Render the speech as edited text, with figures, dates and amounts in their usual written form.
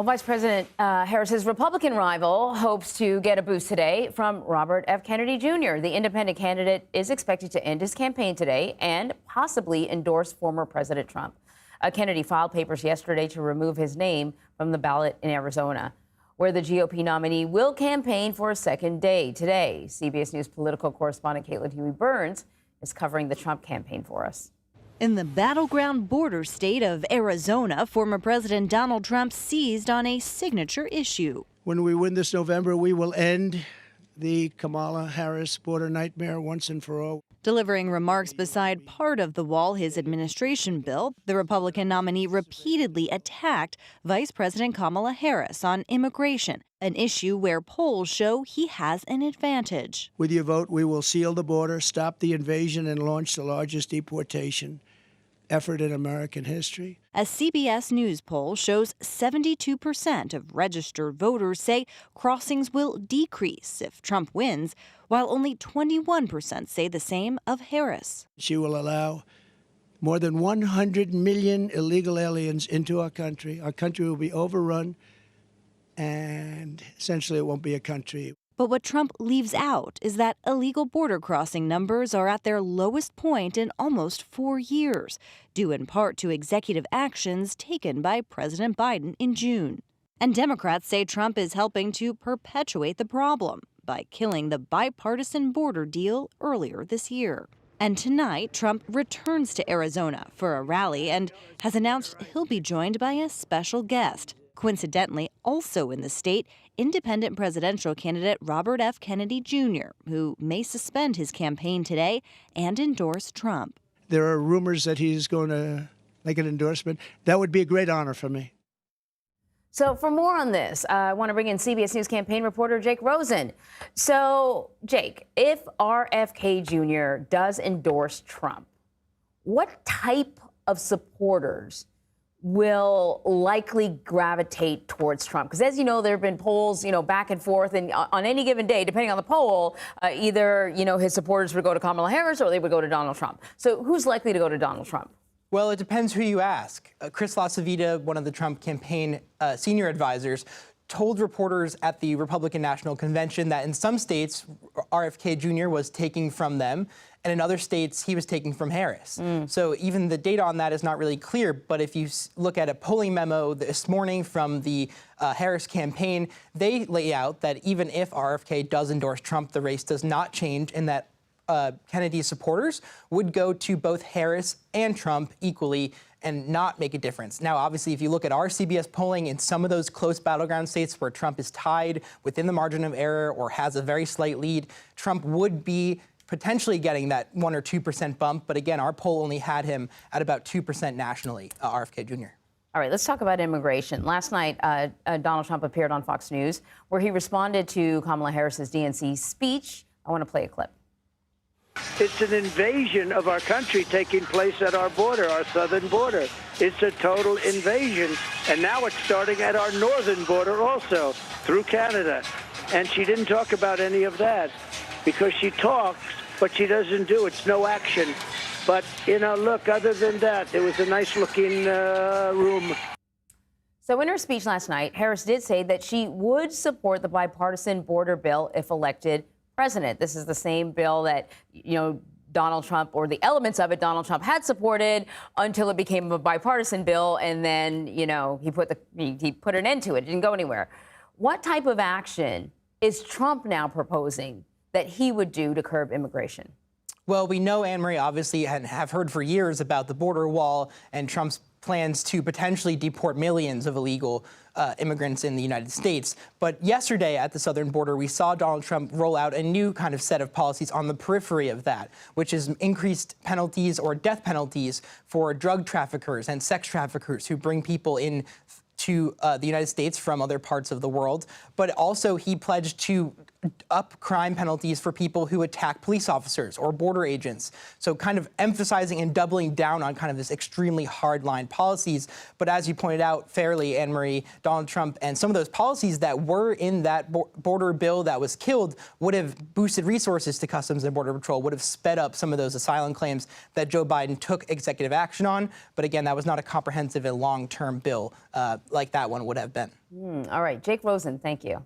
Well, Vice President Harris's Republican rival hopes to get a boost today from Robert F. Kennedy Jr. The independent candidate is expected to end his campaign today and possibly endorse former President Trump. Kennedy filed papers yesterday to remove his name from the ballot in Arizona, where the GOP nominee will campaign for a second day today. CBS News political correspondent Caitlin Huey-Burns is covering the Trump campaign for us. In the battleground border state of Arizona, former President Donald Trump seized on a signature issue. When we win this November, we will end the Kamala Harris border nightmare once and for all. Delivering remarks beside part of the wall, his administration bill, the Republican nominee repeatedly attacked Vice President Kamala Harris on immigration, an issue where polls show he has an advantage. With your vote, we will seal the border, stop the invasion, and launch the largest deportation effort in American history. A CBS News poll shows 72% of registered voters say crossings will decrease if Trump wins, while only 21% say the same of Harris. She will allow more than 100 million illegal aliens into our country. Our country will be overrun, and essentially it won't be a country. But what Trump leaves out is that illegal border crossing numbers are at their lowest point in almost 4 years, due in part to executive actions taken by President Biden in June. And Democrats say Trump is helping to perpetuate the problem by killing the bipartisan border deal earlier this year. And tonight, Trump returns to Arizona for a rally and has announced he'll be joined by a special guest. Coincidentally, also in the state, independent presidential candidate Robert F. Kennedy Jr., who may suspend his campaign today and endorse Trump. There are rumors that he's going to make an endorsement. That would be a great honor for me. So for more on this, I want to bring in CBS News campaign reporter Jake Rosen. So, Jake, if RFK Jr. does endorse Trump, what type of supporters will likely gravitate towards Trump? Because as you know, there have been polls, back and forth, and on any given day, depending on the poll, either, his supporters would go to Kamala Harris or they would go to Donald Trump. So who's likely to go to Donald Trump? Well, it depends who you ask. Chris LaCivita, one of the Trump campaign senior advisors, told reporters at the Republican National Convention that in some states, RFK Jr. was taking from them, and in other states, he was taking from Harris. So even the data on that is not really clear, but if you look at a polling memo this morning from the Harris campaign, they lay out that even if RFK does endorse Trump, the race does not change, and that Kennedy's supporters would go to both Harris and Trump equally and not make a difference. Now, obviously, if you look at our CBS polling in some of those close battleground states where Trump is tied within the margin of error or has a very slight lead, Trump would be potentially getting that 1 or 2% bump. But again, our poll only had him at about 2% nationally, RFK Jr. All right, let's talk about immigration. Last night, Donald Trump appeared on Fox News where he responded to Kamala Harris's DNC speech. I want to play a clip. It's an invasion of our country taking place at our border, our southern border. It's a total invasion. And now it's starting at our northern border also, through Canada. And she didn't talk about any of that because she talks, but she doesn't do. It's no action. But, look, other than that, it was a nice-looking room. So in her speech last night, Harris did say that she would support the bipartisan border bill if elected president. This is the same bill that, Donald Trump, or the elements of it, Donald Trump had supported until it became a bipartisan bill. And then, he put an end to it. It didn't go anywhere. What type of action is Trump now proposing that he would do to curb immigration? Well, we know, Anne-Marie, obviously, and have heard for years about the border wall and Trump's plans to potentially deport millions of illegal immigrants in the United States. But yesterday at the southern border, we saw Donald Trump roll out a new kind of set of policies on the periphery of that, which is increased penalties or death penalties for drug traffickers and sex traffickers who bring people in to the United States from other parts of the world. But also he pledged to up crime penalties for people who attack police officers or border agents. So kind of emphasizing and doubling down on kind of this extremely hardline policies. But as you pointed out fairly, Anne-Marie, Donald Trump and some of those policies that were in that border bill that was killed would have boosted resources to Customs and Border Patrol, would have sped up some of those asylum claims that Joe Biden took executive action on. But again, that was not a comprehensive and long-term bill like that one would have been. All right, Jake Rosen, thank you.